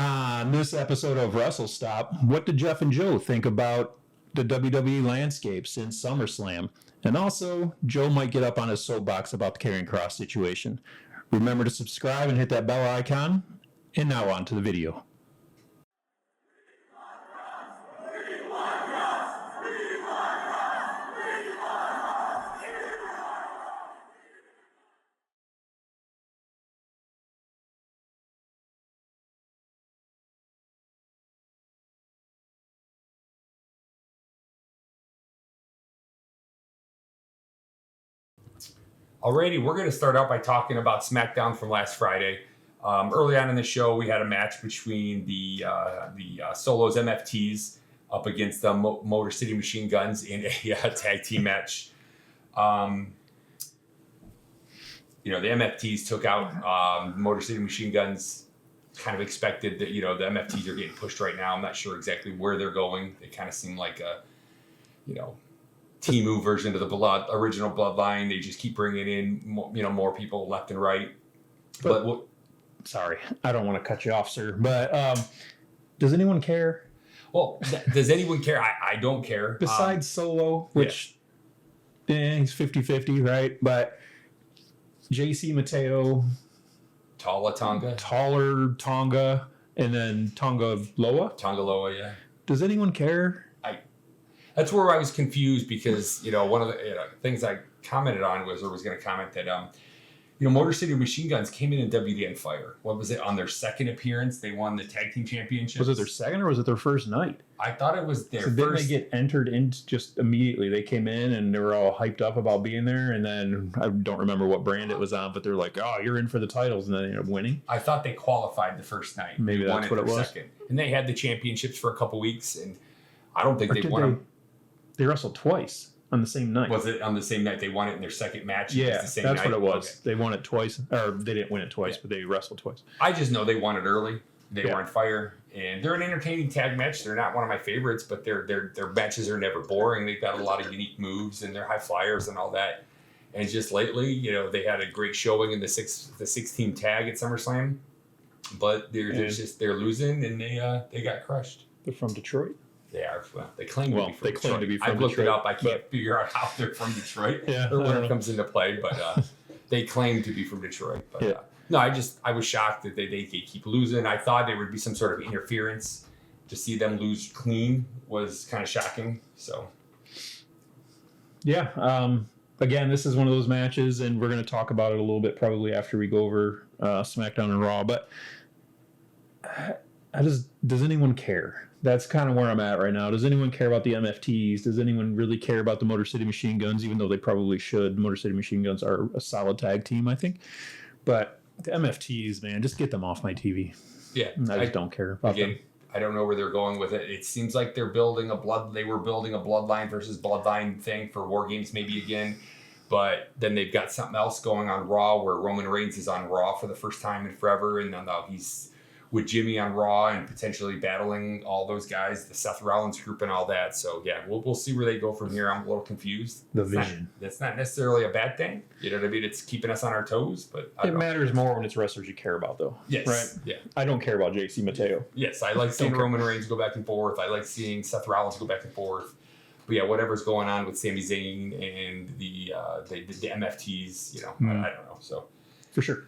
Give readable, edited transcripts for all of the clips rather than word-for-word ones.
On this episode of WrestleStop, what did Jeff and Joe think about the WWE landscape since SummerSlam? And also, Joe might get up on his soapbox about the KROSS situation. Remember to subscribe and hit that bell icon. And now on to the video. Alrighty, we're going to start out by talking about Smackdown from last Friday. Early on in the show, we had a match between the Solos MFTs up against the Motor City Machine Guns in a tag team match. The MFTs took out Motor City Machine Guns. Kind of expected that, the MFTs are getting pushed right now. I'm not sure exactly where they're going. They kind of seem like a, Timu version of the original Bloodline. They just keep bringing in, more people left and right. But sorry, I don't want to cut you off, sir. But does anyone care? Well, does anyone care? I don't care. Besides Solo, which he's 50-50, right? But JC Mateo, taller Tonga, and then Tonga Loa, yeah. Does anyone care? That's where I was confused because, one of the things I commented on was going to comment that, Motor City Machine Guns came in WDN Fire. What was it? On their second appearance, they won the tag team championships. Was it their second or was it their first night? I thought it was their first. Didn't they get entered in just immediately? They came in and they were all hyped up about being there. And then I don't remember what brand it was on, but they're like, oh, you're in for the titles. And then they ended up winning. I thought they qualified the first night. Maybe that's what it was. Second. And they had the championships for a couple weeks. And I don't think they won them. They wrestled twice on the same night. Was it on the same night? They won it in their second match? Yeah, it was the same that's night? what it was. Okay. They won it twice. Or they didn't win it twice, but they wrestled twice. I just know they won it early. They were on fire. And they're an entertaining tag match. They're not one of my favorites, but their matches are never boring. They've got a lot of unique moves, and they're high flyers and all that. And just lately, they had a great showing in the 6-team tag at SummerSlam. But they're losing, and they got crushed. They're from Detroit. They are. Well, they claim to be from Detroit. I've looked it up. I can't figure out how they're from Detroit or when it comes into play, but they claim to be from Detroit. But no, I was shocked that they keep losing. I thought there would be some sort of interference. To see them lose clean was kind of shocking. So, again, this is one of those matches, and we're going to talk about it a little bit probably after we go over SmackDown and Raw. But does anyone care? That's kind of where I'm at right now. Does anyone care about the MFTs? Does anyone really care about the Motor City Machine Guns, even though they probably should? Motor City Machine Guns are a solid tag team, I think. But the MFTs, man, just get them off my TV. Yeah. I just don't care about them. I don't know where they're going with it. It seems like they were building a Bloodline versus Bloodline thing for War Games maybe again. But then they've got something else going on Raw where Roman Reigns is on Raw for the first time in forever. And now he's with Jimmy on Raw and potentially battling all those guys, the Seth Rollins group and all that. So, we'll see where they go from here. I'm a little confused. That's not necessarily a bad thing. You know what I mean? It's keeping us on our toes. But it matters more when it's wrestlers you care about, though. Yes. Right? Yeah. I don't care about JC Mateo. Yes, I like seeing Roman Reigns go back and forth. I like seeing Seth Rollins go back and forth. But, whatever's going on with Sami Zayn and the MFTs, I don't know. So for sure.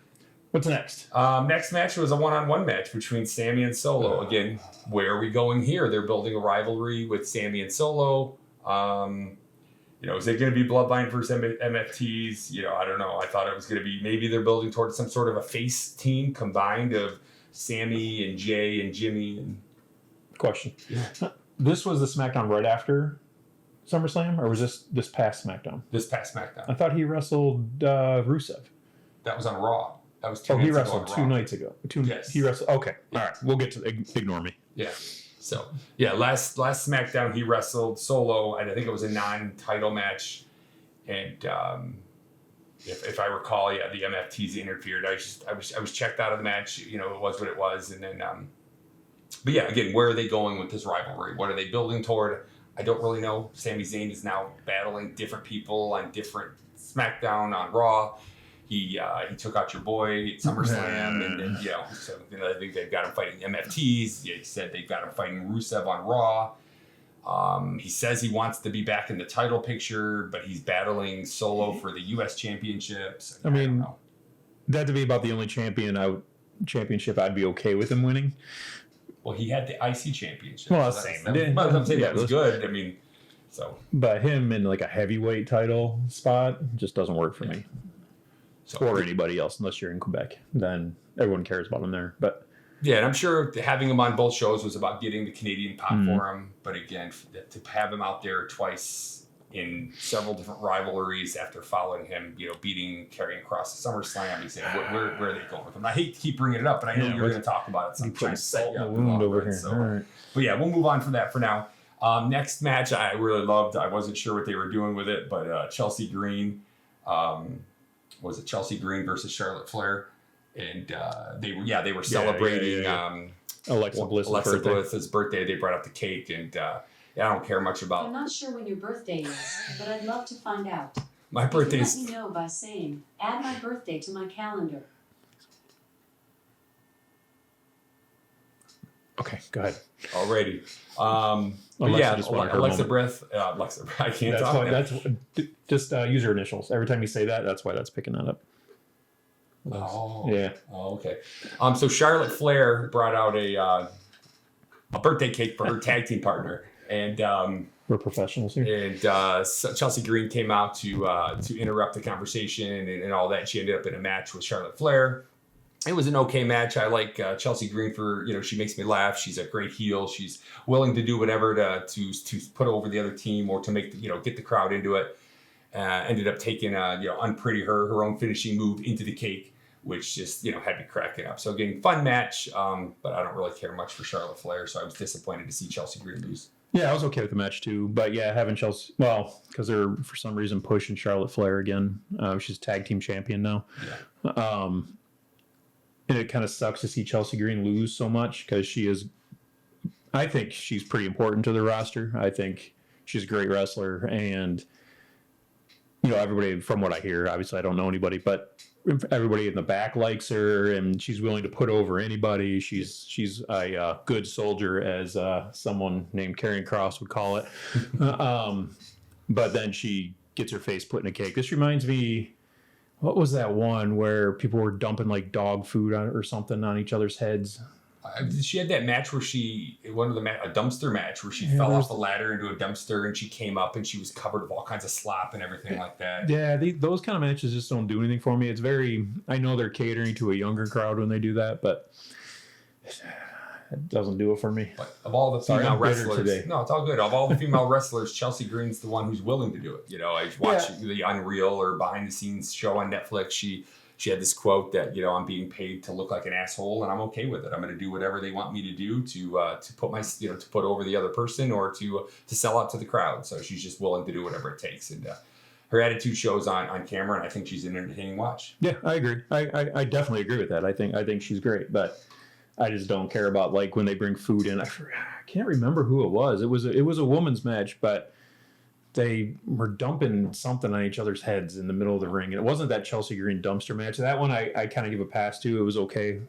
What's next? Next match was a one-on-one match between Sami and Solo. Again, where are we going here? They're building a rivalry with Sami and Solo. Is it going to be Bloodline versus MFTs? I don't know. I thought it was going to be maybe they're building towards some sort of a face team combined of Sami and Jay and Jimmy. Question. Yeah. This was the SmackDown right after SummerSlam, or was this past SmackDown? This past SmackDown. I thought he wrestled Rusev. That was on Raw. That was he wrestled 2 nights ago. Yes. He wrestled. Okay. Yeah. All right. We'll get to ignore me. Yeah. So, last SmackDown he wrestled Solo, and I think it was a non-title match. And if I recall, the MFTs interfered. I was checked out of the match. It was what it was. And then, but again, where are they going with this rivalry? What are they building toward? I don't really know. Sami Zayn is now battling different people on different SmackDown on Raw. he took out your boy at SummerSlam, and then so I think they've got him fighting MFTs. He said they've got him fighting Rusev on Raw. He says he wants to be back in the title picture, but he's battling solo for the U.S. championships. I mean, that'd be about the only championship I'd be okay with him winning. Well, he had the IC championship. Well, so same. But I'm saying that was good. I mean, so. But him in like a heavyweight title spot just doesn't work for me. So, or anybody else, unless you're in Quebec. Then everyone cares about him there. But yeah, and I'm sure having him on both shows was about getting the Canadian pop for him. But again, to have him out there twice in several different rivalries after following him, beating Karrion Kross at SummerSlam, he said, where are they going with him? I hate to keep bringing it up, but I know you're going to talk about it sometime. Salt in the wound over here. So. All right. But yeah, we'll move on from that for now. Next match I really loved. I wasn't sure what they were doing with it, but Chelsea Green, was it Chelsea Green versus Charlotte Flair? And they were celebrating Alexa Bliss's birthday. They brought up the cake, and I don't care much about. I'm not sure when your birthday is, but I'd love to find out. My birthday's. Let me know by saying, add my birthday to my calendar. Okay, go ahead. Alrighty. Alexa Breath. Alexa, I can't talk. Just use her initials. Every time you say that, that's why that's picking that up. Oh. Yeah. Oh, okay. So Charlotte Flair brought out a birthday cake for her tag team partner, and we're professionals here. And so Chelsea Green came out to interrupt the conversation and all that. She ended up in a match with Charlotte Flair. It was an okay match. I like Chelsea Green for, she makes me laugh. She's a great heel. She's willing to do whatever to put over the other team or to make, get the crowd into it. Ended up taking, unpretty her own finishing move into the cake, which just, had me cracking up. So again, fun match, but I don't really care much for Charlotte Flair. So I was disappointed to see Chelsea Green lose. Yeah, I was okay with the match too. But yeah, having Chelsea, because they're for some reason pushing Charlotte Flair again. She's tag team champion now. Yeah. And it kind of sucks to see Chelsea Green lose so much because I think she's pretty important to the roster. I think she's a great wrestler, and everybody, from what I hear, obviously I don't know anybody, but everybody in the back likes her, and she's willing to put over anybody. She's a good soldier, as someone named Karrion Kross would call it. But then she gets her face put in a cake. This reminds me. What was that one where people were dumping like dog food on or something on each other's heads? She had that match where a dumpster match where she fell off the ladder into a dumpster and she came up and she was covered with all kinds of slop and everything like that. Yeah, those kind of matches just don't do anything for me. It's I know they're catering to a younger crowd when they do that, but it doesn't do it for me. But of all the female wrestlers, no, it's all good. Of all the female wrestlers, Chelsea Green's the one who's willing to do it. I watched the Unreal or behind the scenes show on Netflix. She had this quote that I'm being paid to look like an asshole, and I'm okay with it. I'm going to do whatever they want me to do to put my to put over the other person or to sell out to the crowd. So she's just willing to do whatever it takes, and her attitude shows on camera, and I think she's an entertaining watch. Yeah, I agree. I definitely agree with that. I think she's great, but I just don't care about like when they bring food in. I can't remember who it was. It was a women's match, but they were dumping something on each other's heads in the middle of the ring. And it wasn't that Chelsea Green dumpster match. That one I kind of give a pass to. It was okay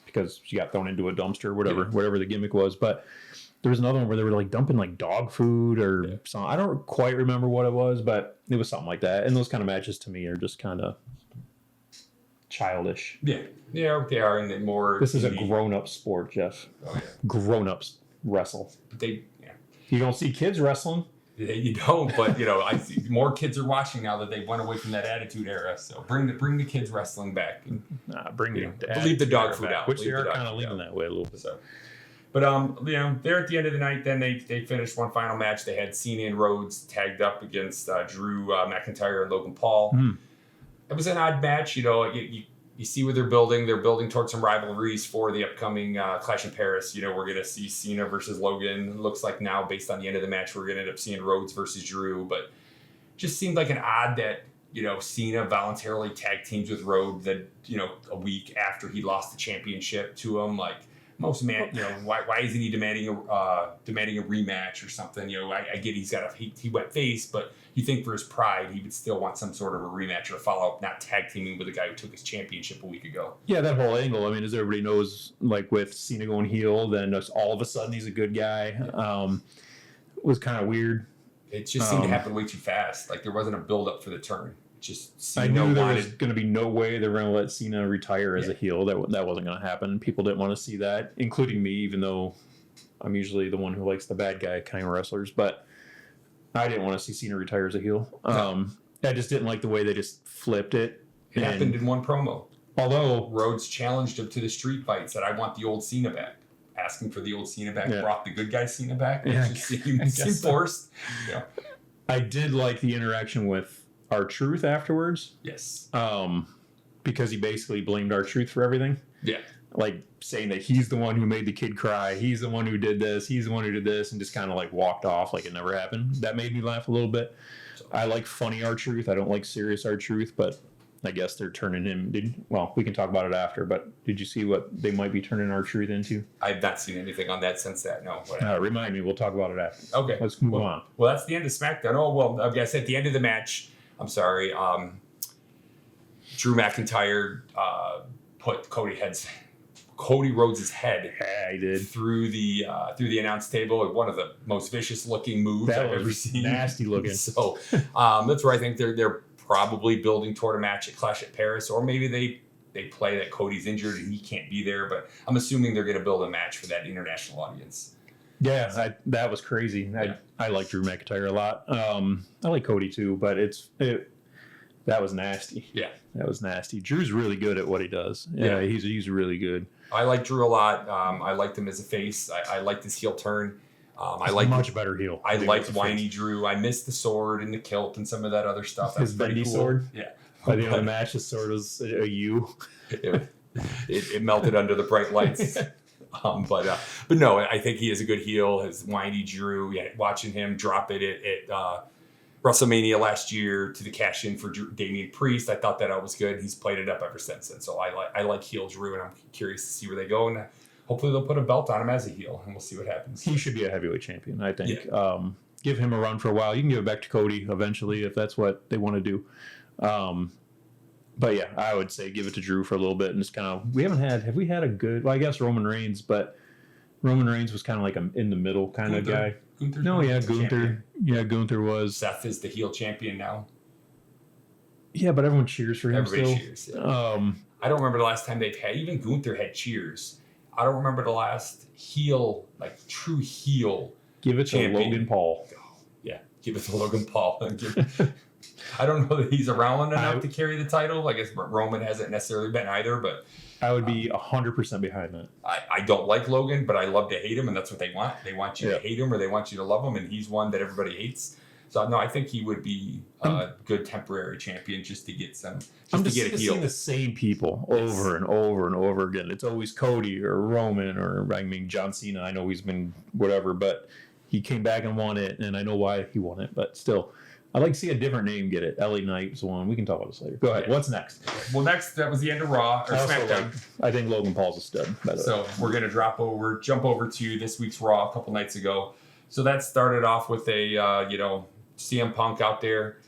because she got thrown into a dumpster, whatever the gimmick was. But there was another one where they were like dumping like dog food or something. I don't quite remember what it was, but it was something like that. And those kind of matches to me are just kind of childish. Yeah, they are, and more. This is a grown-up sport, Jeff. Oh, yeah. Grown-ups wrestle. You don't see kids wrestling. You don't, but I see more kids are watching now that they went away from that Attitude Era. So bring the kids wrestling back. And, leave the dog food out, which they are kind of leaving that way a little bit. So, but they're at the end of the night. Then they finished one final match. They had Cena and Rhodes tagged up against Drew McIntyre and Logan Paul. Mm. It was an odd match. You see what they're building. They're building towards some rivalries for the upcoming Clash in Paris. We're going to see Cena versus Logan. It looks like now, based on the end of the match, we're going to end up seeing Rhodes versus Drew. But just seemed like an odd that, Cena voluntarily tag teams with Rhodes that, a week after he lost the championship to him. Like, most man, why isn't he demanding a rematch or something? I get he went face, but you think for his pride, he would still want some sort of a rematch or a follow-up, not tag teaming with a guy who took his championship a week ago. Yeah, that whole angle. I mean, as everybody knows, like with Cena going heel, then just all of a sudden he's a good guy. Was kind of weird. It just seemed to happen way too fast. Like there wasn't a build-up for the turn. I knew there was going to be no way they were going to let Cena retire as a heel. That wasn't going to happen. People didn't want to see that, including me, even though I'm usually the one who likes the bad guy kind of wrestlers. But I didn't want to see Cena retire as a heel. I just didn't like the way they just flipped it. It happened in one promo. Although Rhodes challenged him to the street fight, said, "I want the old Cena back." Asking for the old Cena back, brought the good guy Cena back. Yeah, it just seemed forced. Yeah. I did like the interaction with R-Truth afterwards. Yes. Because he basically blamed R-Truth for everything. Yeah. Like saying that he's the one who made the kid cry. He's the one who did this. He's the one who did this, and just kind of like walked off like it never happened. That made me laugh a little bit. I like funny R-Truth. I don't like serious R-Truth, but I guess they're turning him. Well, we can talk about it after, but did you see what they might be turning R-Truth into? I've not seen anything on that since that. No. Remind me. We'll talk about it after. Okay. Let's move on. Well, that's the end of SmackDown. Oh, well, I guess at the end of the match, I'm sorry, Drew McIntyre put Cody Rhodes' head through the announce table. One of the most vicious looking moves I've ever seen. Nasty looking. So that's where I think they're probably building toward a match at Clash at Paris, or maybe they play that Cody's injured and he can't be there. But I'm assuming they're going to build a match for that international audience. Yeah, that was crazy. I like Drew McIntyre a lot. I like Cody too, but that was nasty. Yeah, that was nasty. Drew's really good at what he does. Yeah, he's really good. I like Drew a lot. I liked him as a face. I liked his heel turn. I like much better heel. I liked whiny Drew. I missed the sword and the kilt and some of that other stuff. His bendy cool. sword. Yeah. By the end of the match, his sword was a U. It melted under the bright lights. But no, I think he is a good heel. His whiny Drew. Yeah, watching him drop it at WrestleMania last year to the cash in for Damian Priest, I thought that was good. He's played it up ever since, and so I like heel Drew, and I'm curious to see where they go. And hopefully they'll put a belt on him as a heel, and we'll see what happens. He should be a heavyweight champion, I think. Yeah. Give him a run for a while. You can give it back to Cody eventually if that's what they want to do. But yeah, I would say give it to Drew for a little bit and just kind of. Have we had a good? Well, I guess Roman Reigns, but Roman Reigns was kind of like in the middle kind of guy. Gunther's Gunther. Champion. Yeah, Gunther was. Seth is the heel champion now. Yeah, but everyone cheers for him. Everybody still. Cheers. Yeah. I don't remember the last time even Gunther had cheers. I don't remember the last heel, like true heel. Give it champion. To Logan Paul. Oh, yeah, give it to Logan Paul. I don't know that he's around enough to carry the title. I guess Roman hasn't necessarily been either, but I would be 100% behind that. I don't like Logan, but I love to hate him, and that's what they want. They want you to hate him, or they want you to love him, and he's one that everybody hates. So no, I think he would be a good temporary champion just to get some. I'm to get a heel. Seeing the same people over and over and over again. It's always Cody or Roman or John Cena. I know he's been whatever, but he came back and won it, and I know why he won it, but still. I'd like to see a different name get it. LA Knight was one. We can talk about this later. Go ahead. What's next? Well, next, that was the end of Raw, or SmackDown. I think Logan Paul's a stud. So we're going to jump over to this week's Raw a couple nights ago. So that started off with a, CM Punk out there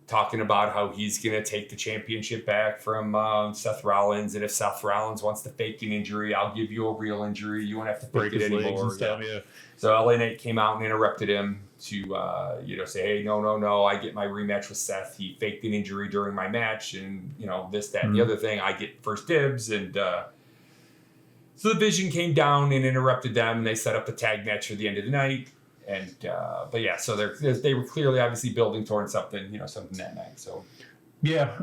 talking about how he's going to take the championship back from Seth Rollins. And if Seth Rollins wants to fake an injury, I'll give you a real injury. You won't have to fake it anymore. And stuff, yeah. So LA Knight came out and interrupted him to, say, hey, no, I get my rematch with Seth. He faked an injury during my match. And, this, that, and the other thing. I get first dibs. And so the Vision came down and interrupted them. And they set up the tag match for the end of the night. And but yeah, so they were clearly obviously building towards something that night. So yeah,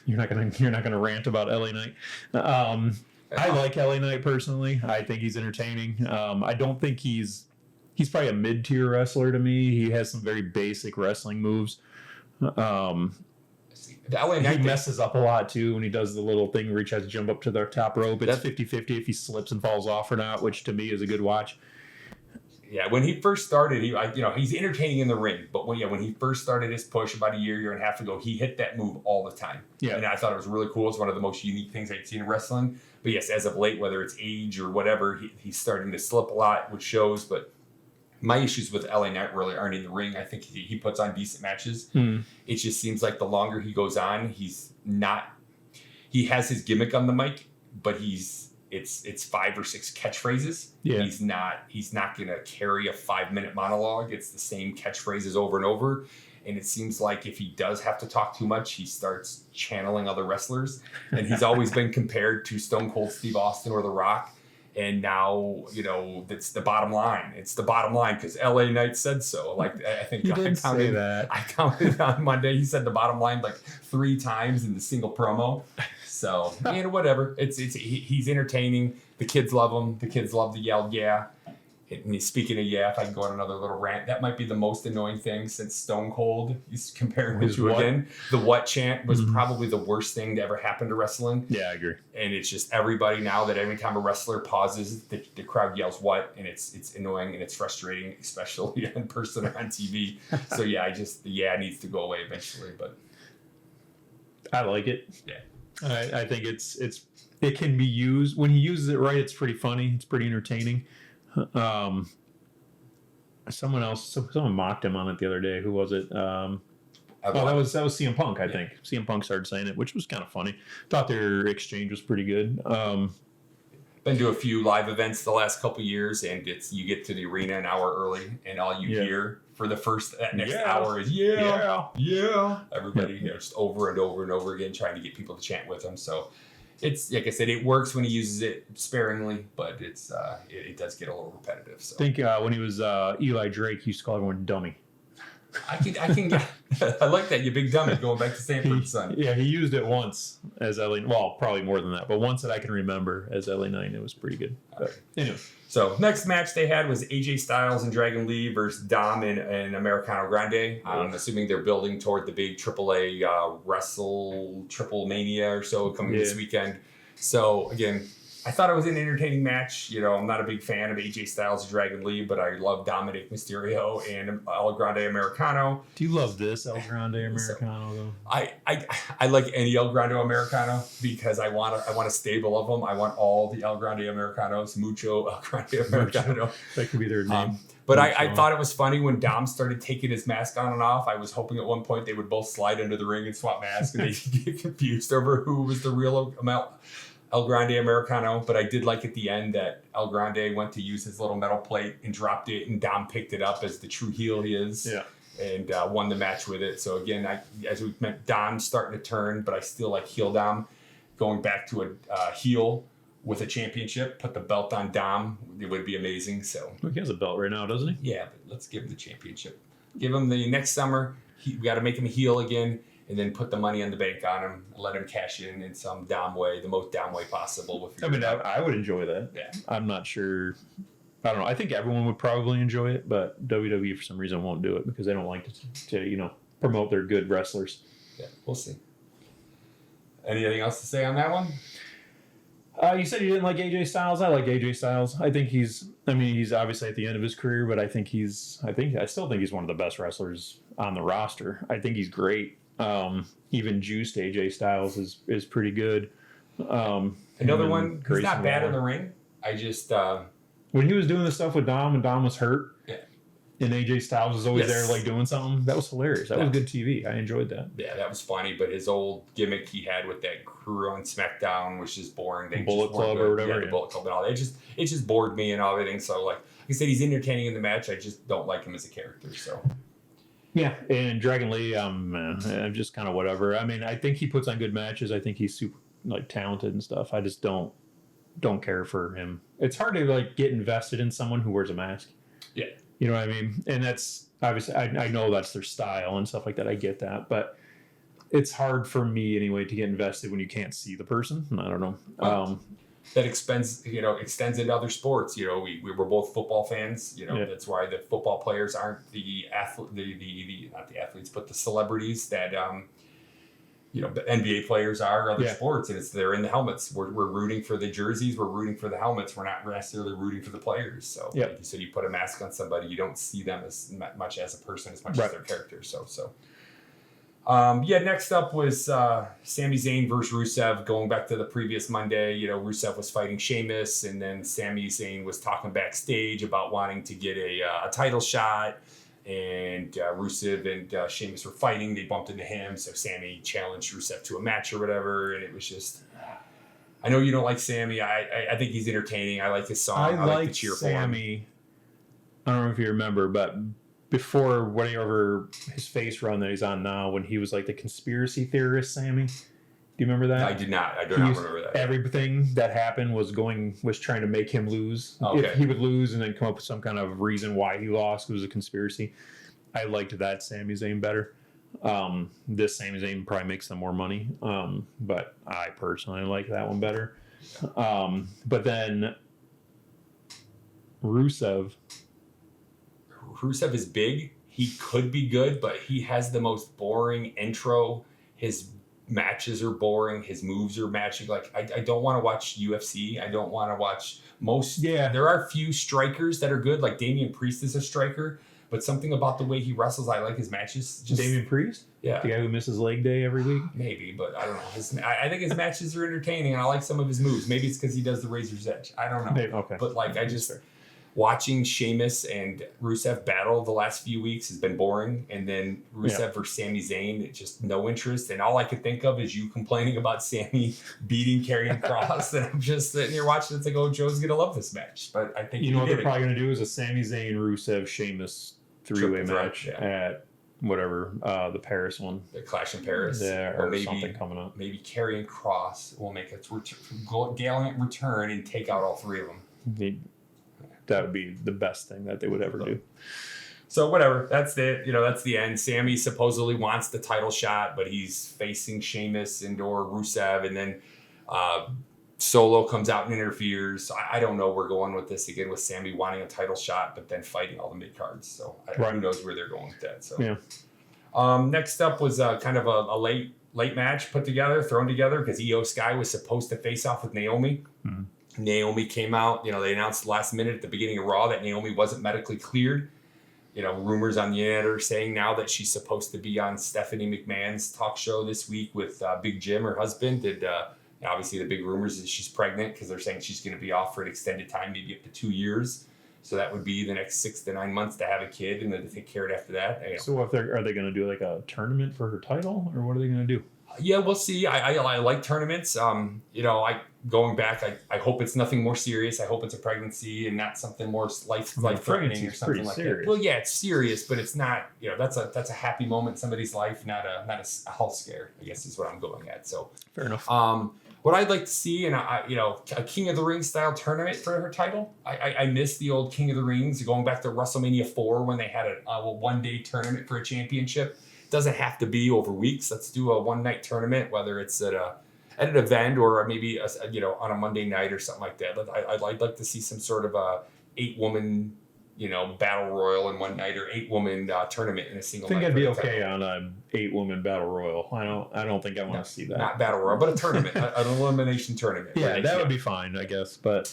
you're not gonna rant about LA Knight. I like LA Knight personally. I think he's entertaining. I don't think he's probably a mid-tier wrestler to me. He has some very basic wrestling moves. The LA Knight he messes up a lot too when he does the little thing where he tries to jump up to the top rope. It's 50-50 if he slips and falls off or not, which to me is a good watch. Yeah, when he first started, he's entertaining in the ring. But when he first started his push about a year and a half ago, he hit that move all the time. Yeah. And I thought it was really cool. It's one of the most unique things I've seen in wrestling. But yes, as of late, whether it's age or whatever, he's starting to slip a lot, which shows. But my issues with LA Knight really aren't in the ring. I think he puts on decent matches. It just seems like the longer he goes on, he has his gimmick on the mic, but it's 5 or 6 catchphrases. Yeah. He's not gonna carry a 5-minute monologue. It's the same catchphrases over and over. And it seems like if he does have to talk too much, he starts channeling other wrestlers. And he's always been compared to Stone Cold Steve Austin or The Rock. And now, that's the bottom line. It's the bottom line because LA Knight said so. Like, I think He did say that. I counted on Monday. He said the bottom line like 3 times in the single promo. So, whatever. He's entertaining. The kids love him. The kids love to yell, yeah. And speaking of yeah, if I can go on another little rant, that might be the most annoying thing since Stone Cold. He's comparing the two again. The what chant was probably the worst thing to ever happen to wrestling. Yeah, I agree. And it's just everybody now that every time a wrestler pauses, the crowd yells what, and it's annoying and it's frustrating, especially in person or on TV. So yeah, the yeah needs to go away eventually. But I like it. Yeah. I think it can be used when he uses it right. It's pretty funny. It's pretty entertaining. Someone mocked him on it the other day. Who was it? That was CM Punk. I think CM Punk started saying it, which was kind of funny. Thought their exchange was pretty good. Been to a few live events the last couple years, and you get to the arena an hour early, and all you hear for that next hour is yeah. Everybody just over and over and over again trying to get people to chant with him. So it's like I said, it works when he uses it sparingly, but it does get a little repetitive. So I think when he was Eli Drake, he used to call everyone dummy. I like that, you big dummy, going back to Sanford's son. Yeah, he used it once as LA. Well, probably more than that, but once that I can remember as LA Knight, it was pretty good. But anyway. So next match they had was AJ Styles and Dragon Lee versus Dom and Americano Grande. I'm assuming they're building toward the big AAA Wrestle Triple Mania or so coming this weekend. So again, I thought it was an entertaining match. I'm not a big fan of AJ Styles and Dragon Lee, but I love Dominic Mysterio and El Grande Americano. Do you love this El Grande Americano though? I like any El Grande Americano because I want a stable of them. I want all the El Grande Americanos, mucho El Grande Americano. That could be their name. But I thought it was funny when Dom started taking his mask on and off. I was hoping at one point they would both slide into the ring and swap masks, and they'd get confused over who was the real El Grande Americano. But I did like at the end that El Grande went to use his little metal plate and dropped it, and Dom picked it up as the true heel he is. Yeah. And won the match with it. So again, as we meant, Dom's starting to turn, but I still like heel Dom. Going back to a heel with a championship, put the belt on Dom, it would be amazing. So he has a belt right now, doesn't he? Yeah, but let's give him the championship. Give him the next summer. We got to make him a heel again, and then put the money in the bank on him and let him cash in some Dom way, the most Dom way possible. I would enjoy that. Yeah. I'm not sure. I don't know. I think everyone would probably enjoy it, but WWE for some reason won't do it because they don't like to promote their good wrestlers. Yeah, we'll see. Anything else to say on that one? You said you didn't like AJ Styles. I like AJ Styles. I think he's obviously at the end of his career, but I still think he's one of the best wrestlers on the roster. I think he's great. Even juiced AJ Styles is pretty good. Another one, he's not bad in the ring. I just when he was doing the stuff with Dom and Dom was hurt, and AJ Styles was always there like doing something, that was hilarious. That was good TV. I enjoyed that. Yeah, that was funny. But his old gimmick he had with that crew on SmackDown was just boring. The Bullet Club or whatever. Yeah, the Bullet Club and all that. It just bored me and everything. So like I said, he's entertaining in the match. I just don't like him as a character. So. Yeah, and Dragon Lee, I'm just kind of whatever. I mean, I think he puts on good matches. I think he's super talented and stuff. I just don't care for him. It's hard to get invested in someone who wears a mask. Yeah. You know what I mean? And that's obviously I know that's their style and stuff like that. I get that, but it's hard for me anyway to get invested when you can't see the person. I don't know. Well, that extends into other sports. We were both football fans. That's why the football players aren't the not the athletes, but the celebrities that the NBA players are other Yeah. sports, and they're in the helmets. We're rooting for the jerseys. We're rooting for the helmets. We're not necessarily rooting for the players. So, Yep. like you said, you put a mask on somebody, you don't see them as much as a person, as much Right. as their character. Next up was Sami Zayn versus Rusev. Going back to the previous Monday, Rusev was fighting Sheamus, and then Sami Zayn was talking backstage about wanting to get a title shot. And Rusev and Sheamus were fighting. They bumped into him, so Sami challenged Rusev to a match or whatever. And it was just, I know you don't like Sami. I think he's entertaining. I like his song. I like the cheer for him. Sammy. I don't know if you remember, but before whatever his face run that he's on now, when he was like the conspiracy theorist, Sammy. Do you remember that? I did not. I do not remember that. Everything that happened was trying to make him lose. Okay. If he would lose and then come up with some kind of reason why he lost, it was a conspiracy. I liked that Sami Zayn better. This Sami Zayn probably makes them more money, but I personally like that one better. But then Rusev is big. He could be good, but he has the most boring intro. His matches are boring. His moves are matching. Like, I don't want to watch UFC. I don't want to watch most. Yeah. There are a few strikers that are good. Like Damian Priest is a striker, but something about the way he wrestles, I like his matches. Damian Priest? Yeah. The guy who misses leg day every week? Maybe, but I don't know. I think his matches are entertaining, and I like some of his moves. Maybe it's because he does the Razor's Edge. I don't know. Maybe, okay. But like, I just... Watching Sheamus and Rusev battle the last few weeks has been boring. And then Rusev versus Sami Zayn, just no interest. And all I could think of is you complaining about Sami beating Karrion Kross. And I'm just sitting here watching it. It's like, oh, Joe's going to love this match. But I think what they're probably going to do is a Sami Zayn, Rusev, Sheamus three-way match at whatever, the Paris one. The Clash in Paris. Yeah, or maybe something coming up. Maybe Karrion Kross will make a gallant return and take out all three of them. That would be the best thing that they would ever do. So whatever, that's it. That's the end. Sami supposedly wants the title shot, but he's facing Sheamus and/or Rusev, and then Solo comes out and interferes. I don't know. We're going with this again with Sami wanting a title shot, but then fighting all the mid cards. So who knows where they're going with that? So next up was kind of a late match thrown together because Io Sky was supposed to face off with Naomi. Mm-hmm. Naomi came out, they announced last minute at the beginning of Raw that Naomi wasn't medically cleared. Rumors on the internet are saying now that she's supposed to be on Stephanie McMahon's talk show this week with Big Jim, her husband. Obviously, the big rumors is she's pregnant because they're saying she's going to be off for an extended time, maybe up to 2 years. So that would be the next 6 to 9 months to have a kid and then to take care of it after that. So are they going to do like a tournament for her title, or what are they going to do? Yeah, we'll see. I like tournaments. Going back, I hope it's nothing more serious. I hope it's a pregncy and not something more life-threatening or something like serious. that. Well, yeah, it's serious, but it's not. That's a happy moment in somebody's life, not a health scare, I guess is what I'm going at. So fair enough. What I'd like to see a King of the Ring style tournament for her title. I miss the old King of the Rings going back to WrestleMania 4 when they had a one-day tournament for a championship. It doesn't have to be over weeks. Let's do a one-night tournament, whether it's at an event or maybe on a Monday night or something like that. I'd like to see some sort of a 8-woman battle royal in one night or 8-woman tournament in a single night. I think I'd be okay on an 8-woman battle royal. I don't think I want to see that. Not battle royal, but a tournament, an elimination tournament. Yeah, that would be fine, I guess. But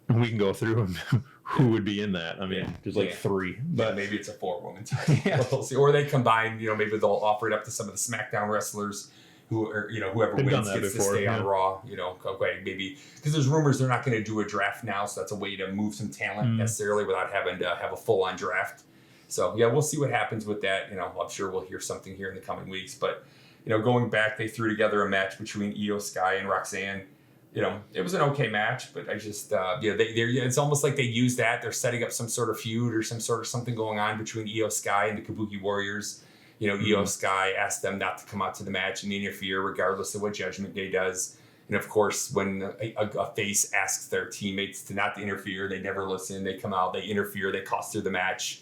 we can go through them. Who would be in that? I mean, there's like 3. But maybe it's a 4-woman tournament. We'll see. Or they combine. Maybe they'll offer it up to some of the Smackdown wrestlers. Whoever wins gets to stay on Raw. Okay, maybe because there's rumors they're not going to do a draft now, so that's a way to move some talent necessarily without having to have a full-on draft. So yeah, we'll see what happens with that. I'm sure we'll hear something here in the coming weeks. But going back, they threw together a match between Io Sky and Roxanne. It was an okay match, but I just it's almost like they use that. They're setting up some sort of feud or some sort of something going on between Io Sky and the Kabuki Warriors. Io Sky asked them not to come out to the match and interfere regardless of what Judgment Day does. And of course, when a face asks their teammates to not to interfere, they never listen. They come out, they interfere, they cost her the match.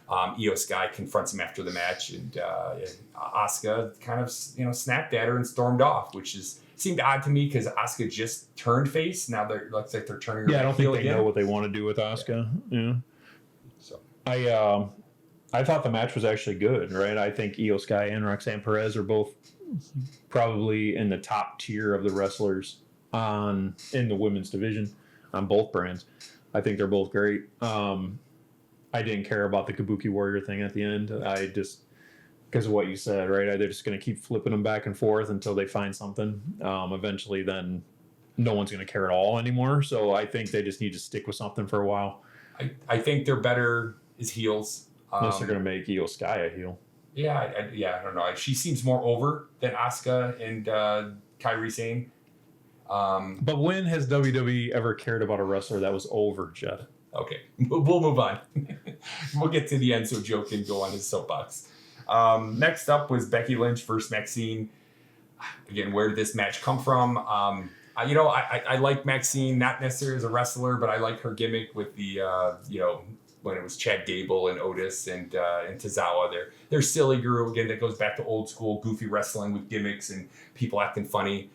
Io Sky confronts him after the match, and Asuka kind of snapped at her and stormed off, which seemed odd to me because Asuka just turned face. Now looks like they're turning her I don't think they again. know what they want to do with Asuka. Yeah. So I thought the match was actually good, right? I think Io Sky and Roxanne Perez are both probably in the top tier of the wrestlers in the women's division on both brands. I think they're both great. I didn't care about the Kabuki Warrior thing at the end. I just, because of what you said, right? They're just going to keep flipping them back and forth until they find something. Eventually, then no one's going to care at all anymore. So I think they just need to stick with something for a while. I think they're better as heels. Unless they're going to make Io Sky a heel. Yeah, I don't know. She seems more over than Asuka and Kairi Sane. But when has WWE ever cared about a wrestler that was over, Jeff? Okay, we'll move on. We'll get to the end so Joe can go on his soapbox. Next up was Becky Lynch versus Maxine. Again, where did this match come from? I like Maxine, not necessarily as a wrestler, but I like her gimmick with the, when it was Chad Gable and Otis and Tozawa. They're silly group. Again, that goes back to old school goofy wrestling with gimmicks and people acting funny.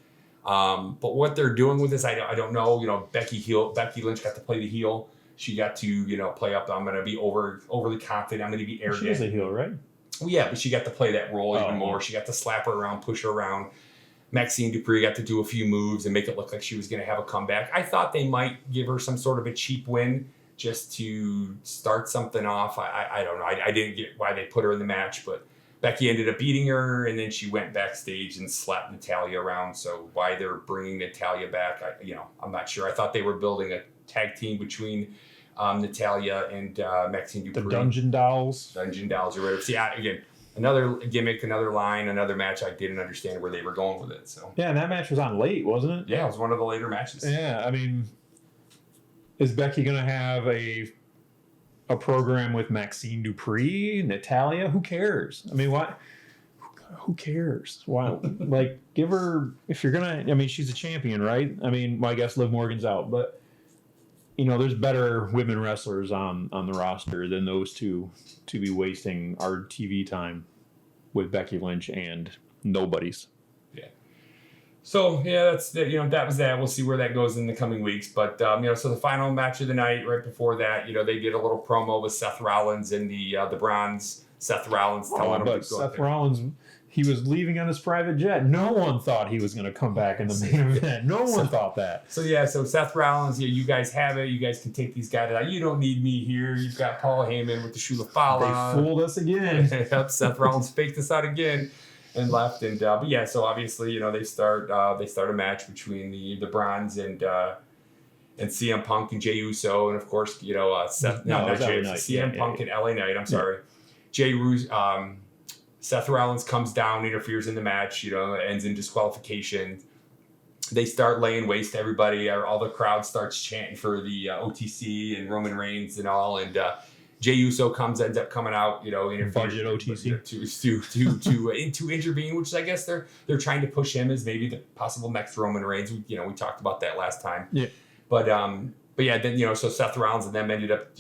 But what they're doing with this, I don't know. Becky Lynch got to play the heel. She got to, play up. I'm going to be overly confident. I'm going to be arrogant. She is a heel, right? Well, yeah, but she got to play that role even more. She got to slap her around, push her around. Maxine Dupree got to do a few moves and make it look like she was going to have a comeback. I thought they might give her some sort of a cheap win just to start something off. I don't know. I didn't get why they put her in the match, but Becky ended up beating her, and then she went backstage and slapped Natalya around. So why they're bringing Natalya back, I'm not sure. I thought they were building a tag team between Natalya and Maxine Dupree. The Dungeon Dolls. Dungeon Dolls or whatever. See, again, another gimmick, another line, another match. I didn't understand where they were going with it. So yeah, and that match was on late, wasn't it? Yeah, it was one of the later matches. Yeah, I mean, is Becky going to have a program with Maxine Dupree, Natalya? Who cares? I mean, what? Who cares? Why? Like, give her, if you're going to, I mean, she's a champion, right? I mean, well, I guess Liv Morgan's out, but, there's better women wrestlers on the roster than those two to be wasting our TV time with Becky Lynch and nobodies. Yeah. So, yeah, that was that. We'll see where that goes in the coming weeks. But, so the final match of the night, right before that, they did a little promo with Seth Rollins and the Bronze. Seth Rollins telling him to go. Seth Rollins, he was leaving on his private jet. No one thought he was going to come back in the main event. No one thought that. So Seth Rollins, you guys have it. You guys can take these guys out. You don't need me here. You've got Paul Heyman with the Shula Fala. They fooled us again. Yep, Seth Rollins faked us out again and left. And but yeah, so obviously they start a match between the Bronze and CM Punk and Jey Uso, and of course CM Punk and LA Knight. I'm sorry, Seth Rollins comes down, interferes in the match, ends in disqualification. They start laying waste to everybody. All the crowd starts chanting for the OTC and Roman Reigns and all. And Jey Uso ends up coming out, budget OTC to intervene, which I guess they're trying to push him as maybe the possible next Roman Reigns. We talked about that last time. Yeah. But yeah, then so Seth Rollins and them ended up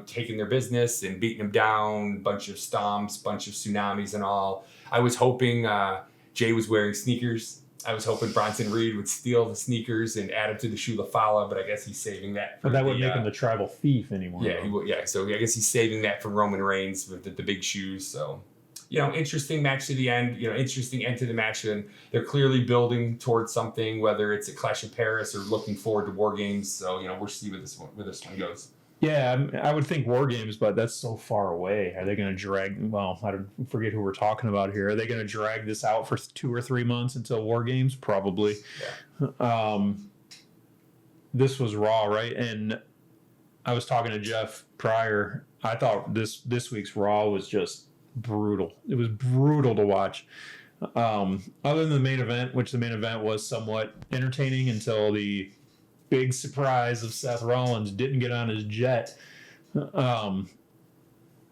taking their business and beating him down, bunch of stomps, bunch of tsunamis and all. I was hoping Jay was wearing sneakers. I was hoping Bronson Reed would steal the sneakers and add them to the Shula Fala, but I guess he's saving that. But that wouldn't make him the tribal thief anymore. Yeah, so I guess he's saving that for Roman Reigns with the big shoes. So, interesting match to the end. Interesting end to the match, and they're clearly building towards something. Whether it's a Clash of Paris or looking forward to War Games. So, we'll see where this one goes. Yeah, I would think War Games, but that's so far away. Are they going to drag? Well, I don't forget who we're talking about here. Are they going to drag this out for 2 or 3 months until War Games? Probably. Yeah. This was Raw, right? And I was talking to Jeff prior. I thought this week's Raw was just brutal. It was brutal to watch. Other than the main event, which the main event was somewhat entertaining until the big surprise of Seth Rollins didn't get on his jet. I don't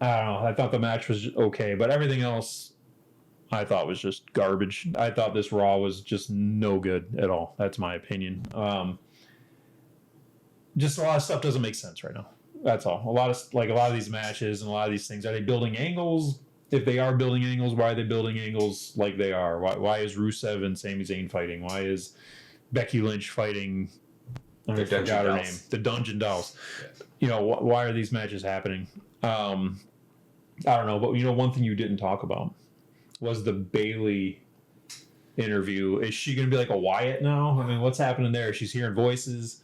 know. I thought the match was okay, but everything else I thought was just garbage. I thought this Raw was just no good at all. That's my opinion. Just a lot of stuff doesn't make sense right now. That's all. A lot of these matches and a lot of these things, are they building angles? If they are building angles, why are they building angles like they are? Why is Rusev and Sami Zayn fighting? Why is Becky Lynch fighting? I forgot her name. The Dungeon Dolls. Yeah. Why are these matches happening? I don't know. But one thing you didn't talk about was the Bayley interview. Is she going to be like a Wyatt now? I mean, what's happening there? She's hearing voices.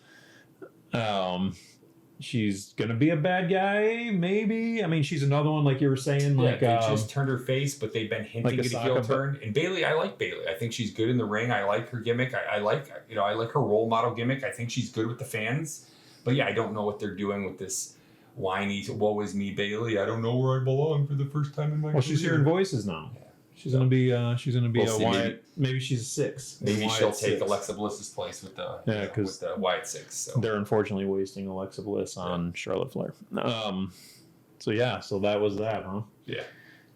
She's going to be a bad guy, maybe. I mean, she's another one, like you were saying. Yeah, like they just turned her face, but they've been hinting like at a heel turn. And Bayley, I like Bayley. I think she's good in the ring. I like her gimmick. I like her role model gimmick. I think she's good with the fans. But yeah, I don't know what they're doing with this whiny, woe is me, Bayley. I don't know where I belong for the first time in my career. she's hearing voices now. Yeah. She's gonna be a Wyatt. Maybe she's a 6. Maybe she'll take Alexa Bliss's place with the with the Wyatt 6. So they're unfortunately wasting Alexa Bliss on Charlotte Flair. So that was that, huh? Yeah.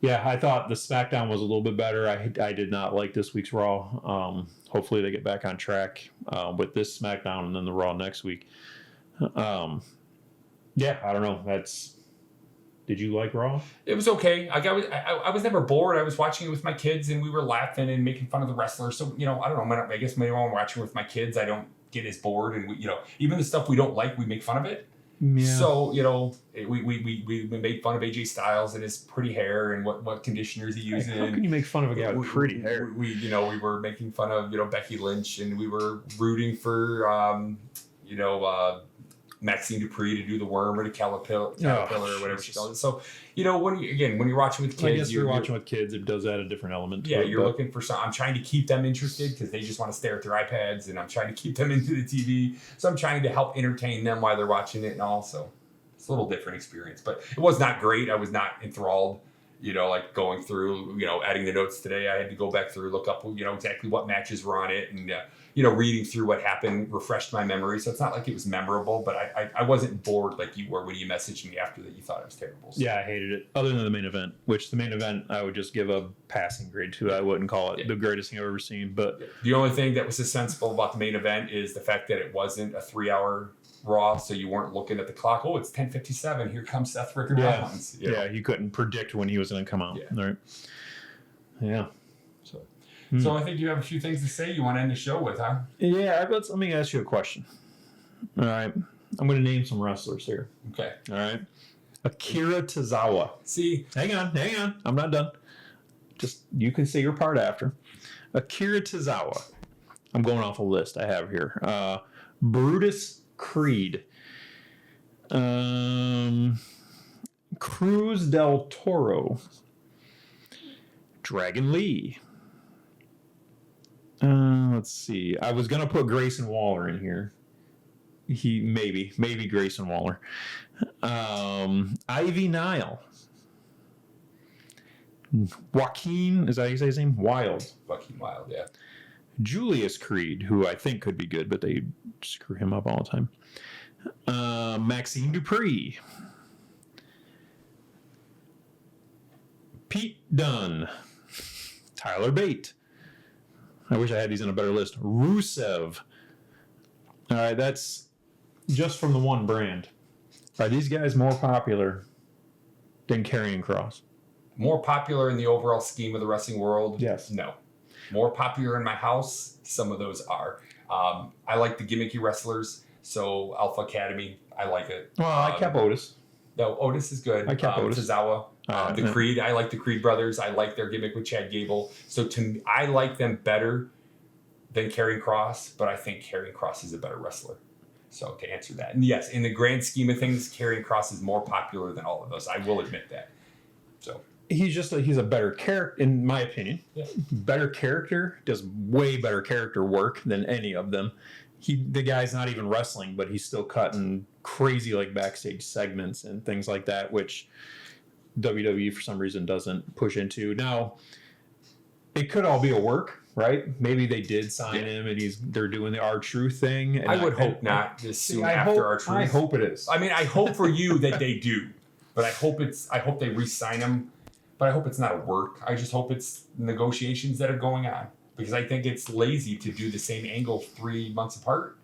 Yeah, I thought the Smackdown was a little bit better. I did not like this week's Raw. Hopefully they get back on track with this Smackdown and then the Raw next week. I don't know. Did you like Raw? It was okay. I was never bored. I was watching it with my kids, and we were laughing and making fun of the wrestlers. So, I don't know. I guess maybe when I'm watching with my kids, I don't get as bored. And, even the stuff we don't like, we make fun of it. Yeah. So, we made fun of AJ Styles and his pretty hair and what conditioners he uses. How can you make fun of a guy with pretty hair? We were making fun of, Becky Lynch, and we were rooting for, Maxine Dupree to do the worm or the caterpillar or whatever she calls it. So, when you're watching with kids, I guess you're watching with kids, it does add a different element. Yeah, you're looking for something. I'm trying to keep them interested because they just want to stare at their iPads, and I'm trying to keep them into the TV. So I'm trying to help entertain them while they're watching it, and also it's a little different experience. But it was not great. I was not enthralled. Like going through, adding the notes today. I had to go back through, look up, exactly what matches were on it, and reading through what happened refreshed my memory. So it's not like it was memorable, but I wasn't bored like you were when you messaged me after that you thought it was terrible. So. Yeah, I hated it. Other than the main event, which the main event I would just give a passing grade to. I wouldn't call it the greatest thing I've ever seen. But the only thing that was sensible about the main event is the fact that it wasn't a 3-hour Raw, so you weren't looking at the clock. Oh, it's 10:57. Here comes Seth Rollins. Yeah, you couldn't predict when he was going to come out. Yeah. Right. Yeah. So I think you have a few things to say you want to end the show with, huh? Yeah, let me ask you a question. All right. I'm going to name some wrestlers here. Okay. All right. Akira Tozawa. See? Hang on. I'm not done. Just, you can say your part after. Akira Tozawa. I'm going off a list I have here. Brutus Creed. Cruz del Toro. Dragon Lee. Let's see. I was gonna put Grayson Waller in here. Maybe Grayson Waller. Ivy Nile. Joaquin, is that how you say his name? Wild. Joaquin Wild, yeah. Julius Creed, who I think could be good, but they screw him up all the time. Maxine Dupree. Pete Dunne. Tyler Bate. I wish I had these in a better list. Rusev. All right, that's just from the one brand. Are these guys more popular than Karrion Kross? More popular in the overall scheme of the wrestling world? Yes. No. More popular in my house? Some of those are. I like the gimmicky wrestlers, so Alpha Academy, I like it. Well, I kept Otis. No, Otis is good. I kept Otis. Tozawa. The Creed, I like the Creed brothers. I like their gimmick with Chad Gable. So to me, I like them better than Karrion Kross, but I think Karrion Kross is a better wrestler. So to answer that, and yes, in the grand scheme of things, Karrion Kross is more popular than all of those. I will admit that. So he's a better character, in my opinion. Yeah. Better character, does way better character work than any of them. The guy's not even wrestling, but he's still cutting crazy like backstage segments and things like that, which WWE for some reason doesn't push into. Now, it could all be a work, right? Maybe they did sign him and they're doing the R-Truth thing. And I would hope not. Just soon after R-Truth. I hope it is. I mean, I hope for you that they do, but I hope they re-sign him. But I hope it's not a work. I just hope it's negotiations that are going on, because I think it's lazy to do the same angle 3 months apart.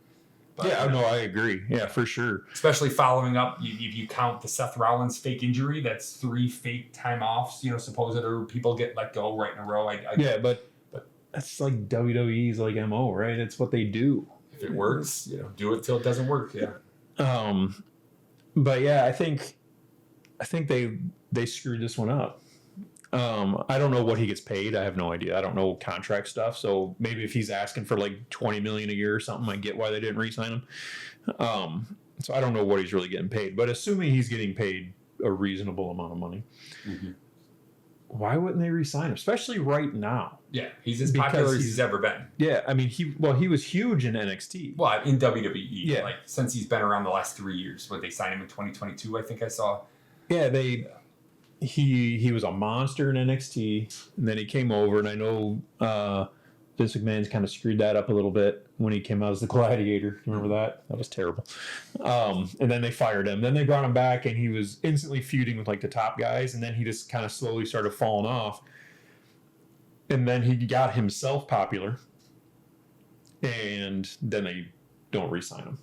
But, yeah, no, I agree. Yeah, for sure. Especially following up, if you count the Seth Rollins fake injury, that's 3 fake time offs, supposed, or people get let go right in a row. But that's like WWE's like MO, right? It's what they do. If it works, do it till it doesn't work. Yeah. But yeah, I think they screwed this one up. I don't know what he gets paid. I have no idea. I don't know contract stuff. So maybe if he's asking for like $20 million a year or something, I get why they didn't re-sign him. So I don't know what he's really getting paid. But assuming he's getting paid a reasonable amount of money, why wouldn't they re-sign him? Especially right now. Yeah, he's as popular as he's ever been. Yeah, I mean, he was huge in NXT. Well, in WWE, yeah. like since he's been around the last 3 years. What, they signed him in 2022, I think I saw. Yeah, he was a monster in NXT, and then he came over, and I know Vince McMahon's kind of screwed that up a little bit when he came out as the Gladiator. You remember that? That was terrible. And then they fired him. Then they brought him back, and he was instantly feuding with like the top guys, and then he just kind of slowly started falling off. And then he got himself popular, and then they don't re-sign him.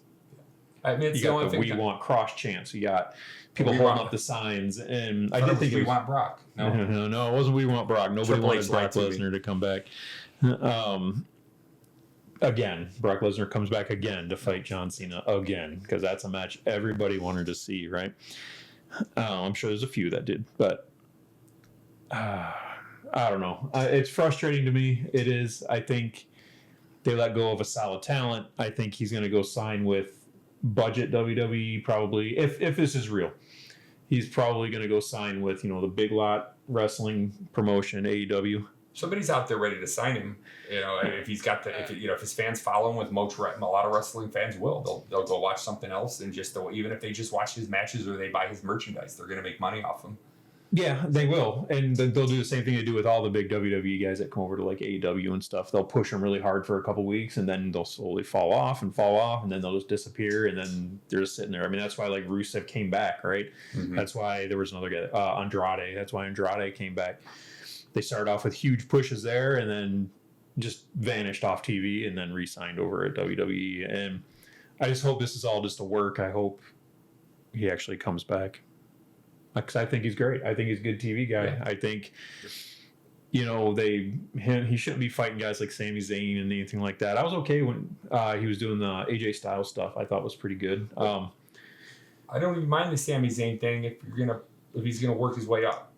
I mean, it's you got the "We Want KROSS" chants. You got people holding up the signs, and I did think we want Brock. No, it wasn't "We Want Brock." Nobody wanted Brock Lesnar to come back. Again, Brock Lesnar comes back again to fight John Cena again, because that's a match everybody wanted to see, right? I'm sure there's a few that did, but I don't know. It's frustrating to me. It is. I think they let go of a solid talent. I think he's going to go sign with budget WWE probably. If this is real, he's probably going to go sign with the Big Lot Wrestling promotion, AEW. Somebody's out there ready to sign him. If he's got if his fans follow him, with a lot of wrestling fans will. They'll go watch something else, and even if they just watch his matches or they buy his merchandise, they're going to make money off him. Yeah, they will, and they'll do the same thing they do with all the big WWE guys that come over to like AEW and stuff. They'll push them really hard for a couple weeks, and then they'll slowly fall off, and then they'll just disappear, and then they're just sitting there. I mean, that's why like Rusev came back, right? Mm-hmm. That's why there was another guy, Andrade. That's why Andrade came back. They started off with huge pushes there, and then just vanished off TV, and then re-signed over at WWE. And I just hope this is all just a work. I hope he actually comes back. Because I think he's great. I think he's a good TV guy. Yeah. I think, he shouldn't be fighting guys like Sami Zayn and anything like that. I was okay when he was doing the AJ Styles stuff. I thought was pretty good. I don't even mind the Sami Zayn thing if he's gonna work his way up.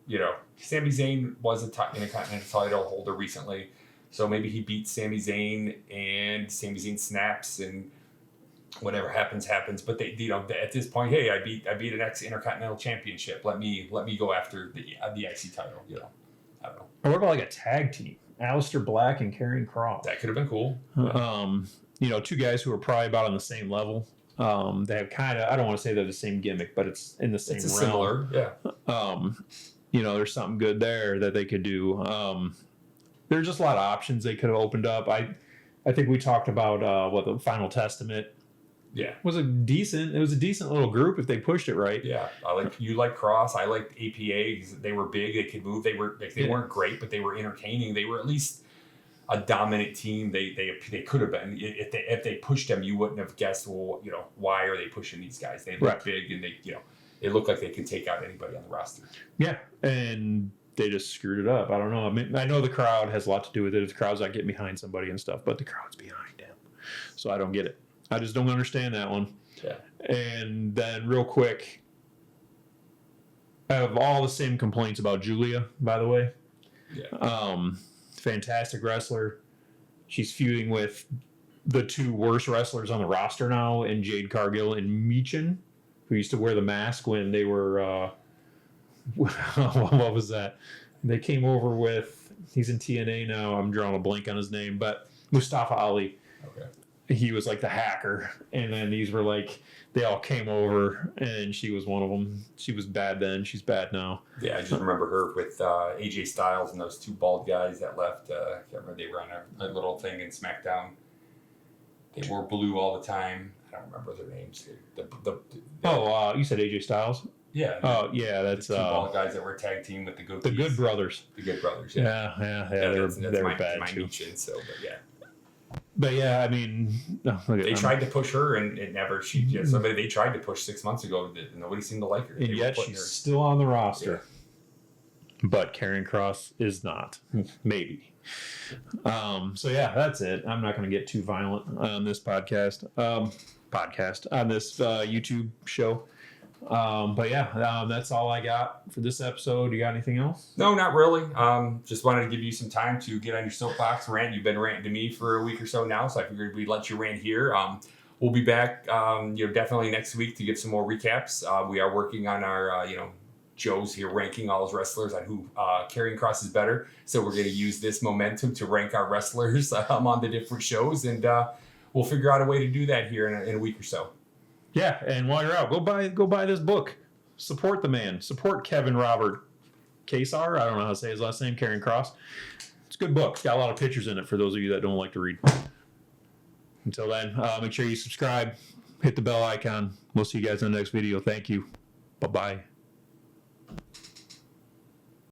Sami Zayn was a Intercontinental title holder recently, so maybe he beats Sami Zayn and Sami Zayn snaps and whatever happens. But they, at this point, hey, I beat an ex-Intercontinental Championship. Let me go after the IC title. I don't know. Or what about like a tag team? Aleister Black and KROSS. That could have been cool. Two guys who are probably about on the same level. They have kind of, I don't want to say they're the same gimmick, but it's in the same realm. Similar, yeah. There's something good there that they could do. There's just a lot of options they could have opened up. I think we talked about the Final Testament. Yeah, it was a decent little group if they pushed it right. Yeah, you like KROSS. I liked APA because they were big. They could move. They weren't great, but they were entertaining. They were at least a dominant team. They could have been. If they pushed them, you wouldn't have guessed. Well, why are they pushing these guys? They look big, and they look like they can take out anybody on the roster. Yeah, and they just screwed it up. I don't know. I mean, I know the crowd has a lot to do with it. If the crowd's not getting behind somebody and stuff, but the crowd's behind him, so I don't get it. I just don't understand that one. Yeah. And then real quick, I have all the same complaints about Julia, by the way. Yeah. Fantastic wrestler. She's feuding with the two worst wrestlers on the roster now, and Jade Cargill and Michin, who used to wear the mask when they were, what was that? They came over with, he's in TNA now, I'm drawing a blank on his name, but Mustafa Ali. Okay. He was like the hacker, and then these were like, they all came over, and she was one of them. She was bad then, she's bad now. Yeah, I just remember her with AJ Styles and those two bald guys that left. I can't remember, they were on a little thing in Smackdown. They wore blue all the time. I don't remember their names. You said AJ Styles? Yeah. Oh, yeah, that's the two bald guys that were a tag team with the goatees. The Good Brothers. The Good Brothers, yeah. Yeah, they were bad too. Mention, but yeah. But yeah, I mean, they tried to push her, and it never. Somebody they tried to push 6 months ago. Nobody seemed to like her. And yet she's still on the roster. Yeah. But KROSS is not. Maybe. So yeah, that's it. I'm not going to get too violent on this podcast. On this YouTube show. But yeah, that's all I got for this episode. You got anything else? No, not really. Just wanted to give you some time to get on your soapbox, rant. You've been ranting to me for a week or so now, so I figured we'd let you rant here. We'll be back, definitely next week to give some more recaps. We are working on our, Joe's here ranking all his wrestlers on who Karrion Kross is better. So we're going to use this momentum to rank our wrestlers on the different shows, and we'll figure out a way to do that here in a week or so. Yeah, and while you're out, go buy this book. Support the man. Support Kevin Robert Kasar. I don't know how to say his last name. Karrion Kross. It's a good book. It's got a lot of pictures in it for those of you that don't like to read. Until then, make sure you subscribe, hit the bell icon. We'll see you guys in the next video. Thank you. Bye-bye.